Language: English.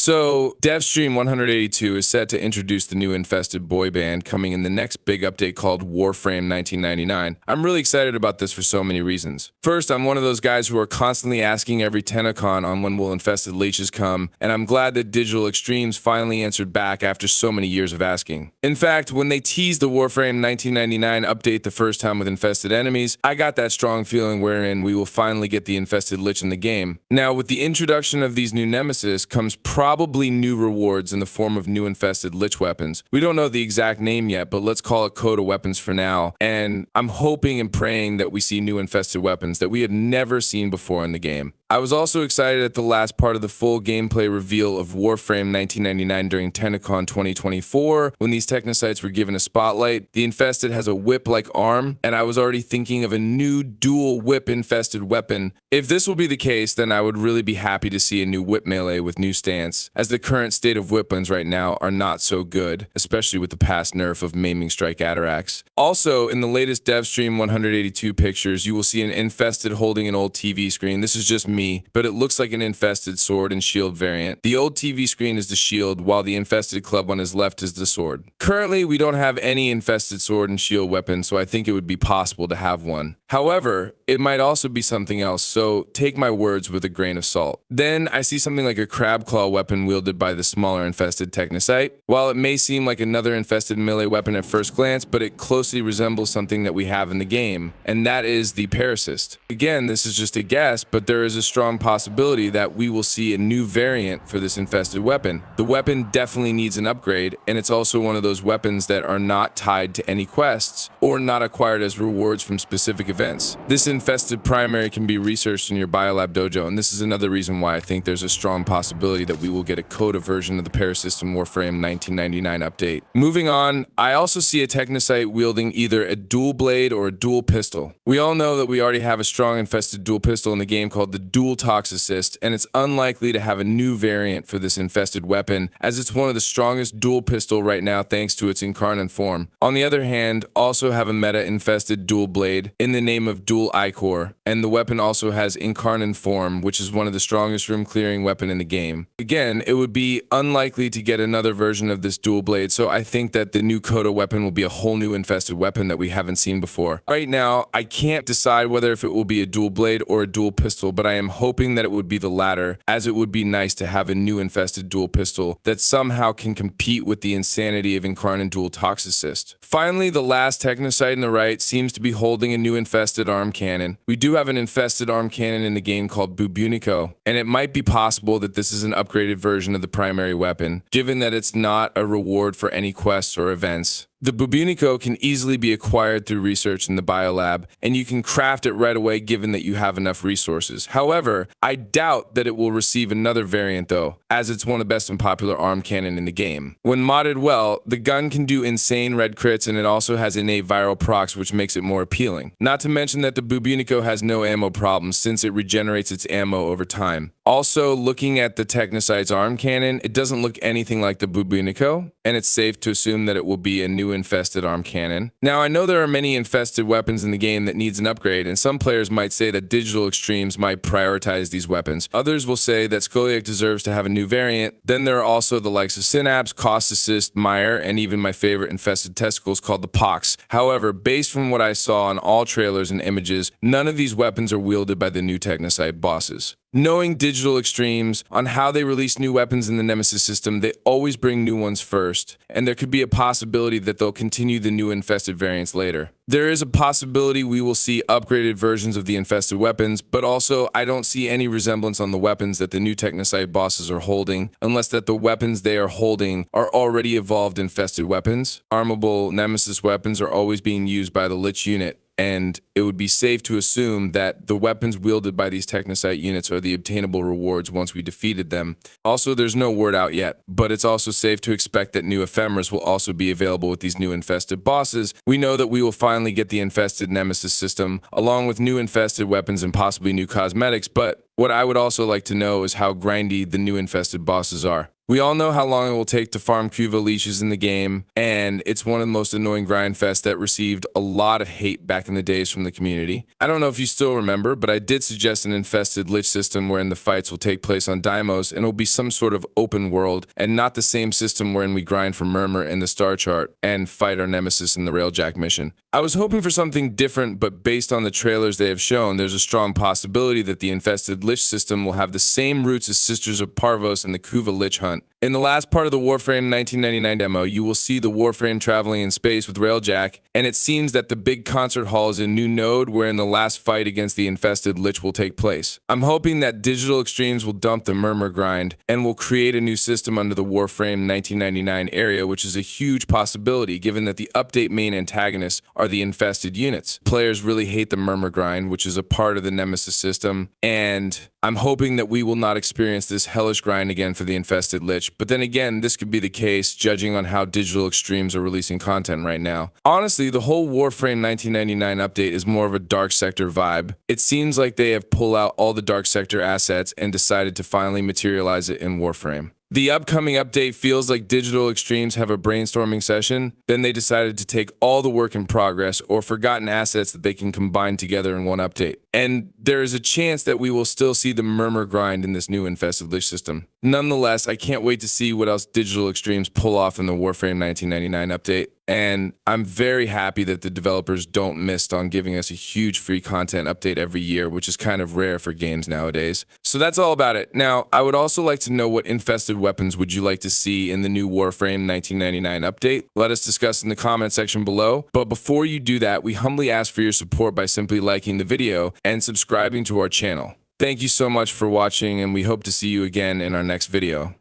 So, Devstream 182 is set to introduce the new Infested boy band coming in the next big update called Warframe 1999. I'm really excited about this for so many reasons. First, I'm one of those guys who are constantly asking every Tenacon on when will Infested Liches come, and I'm glad that Digital Extremes finally answered back after so many years of asking. In fact, when they teased the Warframe 1999 update the first time with Infested enemies, I got that strong feeling wherein we will finally get the Infested Lich in the game. Now, with the introduction of these new nemesis comes probably new rewards in the form of new Infested Lich weapons. We don't know the exact name yet, but let's call it Coda weapons for now, and I'm hoping and praying that we see new Infested weapons that we had never seen before in the game. I was also excited at the last part of the full gameplay reveal of Warframe 1999 during Tenacon 2024, when these Technocytes were given a spotlight. The Infested has a whip-like arm, and I was already thinking of a new dual whip-infested weapon. If this will be the case, then I would really be happy to see a new whip melee with new stance, as the current state of whip-ones right now are not so good, especially with the past nerf of Maiming Strike Atarax. Also, in the latest Devstream 182 pictures, you will see an Infested holding an old TV screen. This is just me, but it looks like an Infested sword and shield variant. The old TV screen is the shield, while the Infested club on his left is the sword. Currently, we don't have any Infested sword and shield weapon, so I think it would be possible to have one. However, it might also be something else, so take my words with a grain of salt. Then I see something like a crab claw weapon wielded by the smaller Infested Technocyte. While it may seem like another Infested melee weapon at first glance, but it closely resembles something that we have in the game, and that is the Parasist. Again, this is just a guess, but there is a strong possibility that we will see a new variant for this Infested weapon. The weapon definitely needs an upgrade, and it's also one of those weapons that are not tied to any quests or not acquired as rewards from specific events. This Infested primary can be researched in your Biolab dojo, and this is another reason why I think there's a strong possibility that we will get a Coda version of the Parasist in Warframe 1999 update. Moving on, I also see a Technocyte wielding either a dual blade or a dual pistol. We all know that we already have a strong Infested dual pistol in the game called the Dual Toxicist, and it's unlikely to have a new variant for this Infested weapon, as it's one of the strongest dual pistol right now thanks to its incarnate form. On the other hand, also have a meta Infested dual blade in the name of Dual Ichor, and the weapon also has incarnate form, which is one of the strongest room clearing weapon in the game. Again, it would be unlikely to get another version of this dual blade, so I think that the new Coda weapon will be a whole new Infested weapon that we haven't seen before. Right now, I can't decide whether if it will be a dual blade or a dual pistol, but I am hoping that it would be the latter, as it would be nice to have a new Infested dual pistol that somehow can compete with the insanity of incarnate dual Toxicist. Finally, the last Technocyte in the right seems to be holding a new Infested arm cannon. We do have an Infested arm cannon in the game called Bubunico, and it might be possible that this is an upgraded version of the primary weapon, given that it's not a reward for any quests or events. The Bubunico can easily be acquired through research in the Biolab, and you can craft it right away given that you have enough resources. However, I doubt that it will receive another variant though, as it's one of the best and popular arm cannon in the game. When modded well, the gun can do insane red crits, and it also has innate viral procs, which makes it more appealing. Not to mention that the Bubunico has no ammo problems since it regenerates its ammo over time. Also, looking at the Technocyte's arm cannon, it doesn't look anything like the Bubunico, and it's safe to assume that it will be a new Infested arm cannon. Now, I know there are many Infested weapons in the game that needs an upgrade, and some players might say that Digital Extremes might prioritize these weapons. Others will say that Skoliak deserves to have a new variant. Then there are also the likes of Synapse, Cost Assist, Meyer, and even my favorite Infested testicles called the Pox. However, based from what I saw on all trailers and images, none of these weapons are wielded by the new Technocyte bosses. Knowing Digital Extremes on how they release new weapons in the Nemesis system, they always bring new ones first, and there could be a possibility that they'll continue the new Infested variants later. There is a possibility we will see upgraded versions of the Infested weapons, but also I don't see any resemblance on the weapons that the new Technocyte bosses are holding, unless that the weapons they are holding are already evolved Infested weapons. Armable Nemesis weapons are always being used by the Lich unit, and it would be safe to assume that the weapons wielded by these Technocyte units are the obtainable rewards once we defeated them. Also, there's no word out yet, but it's also safe to expect that new Ephemeras will also be available with these new Infested bosses. We know that we will finally get the Infested Nemesis system, along with new Infested weapons and possibly new cosmetics, but what I would also like to know is how grindy the new Infested bosses are. We all know how long it will take to farm kuva leashes in the game, and it's one of the most annoying grind fests that received a lot of hate back in the days from the community. I don't know if you still remember, but I did suggest an infested lich system wherein the fights will take place on Deimos, and it'll be some sort of open world, and not the same system wherein we grind for Murmur in the star chart and fight our nemesis in the Railjack mission. I was hoping for something different, but based on the trailers they have shown, there's a strong possibility that the infested lich system will have the same roots as Sisters of Parvos and the kuva lich hunt. In the last part of the Warframe 1999 demo, you will see the Warframe traveling in space with Railjack, and it seems that the big concert hall is a new node wherein the last fight against the infested lich will take place. I'm hoping that Digital Extremes will dump the Murmur grind and will create a new system under the Warframe 1999 area, which is a huge possibility given that the update main antagonists are the infested units. Players really hate the Murmur grind, which is a part of the Nemesis system, and I'm hoping that we will not experience this hellish grind again for the infested lich, but then again, this could be the case judging on how Digital Extremes are releasing content right now. Honestly, the whole Warframe 1999 update is more of a Dark Sector vibe. It seems like they have pulled out all the Dark Sector assets and decided to finally materialize it in Warframe. The upcoming update feels like Digital Extremes have a brainstorming session, then they decided to take all the work in progress or forgotten assets that they can combine together in one update. And there is a chance that we will still see the Murmur grind in this new Infested Lich system. Nonetheless, I can't wait to see what else Digital Extremes pull off in the Warframe 1999 update. And I'm very happy that the developers don't miss on giving us a huge free content update every year, which is kind of rare for games nowadays. So that's all about it. Now, I would also like to know what infested weapons would you like to see in the new Warframe 1999 update? Let us discuss in the comment section below. But before you do that, we humbly ask for your support by simply liking the video and subscribing to our channel. Thank you so much for watching, and we hope to see you again in our next video.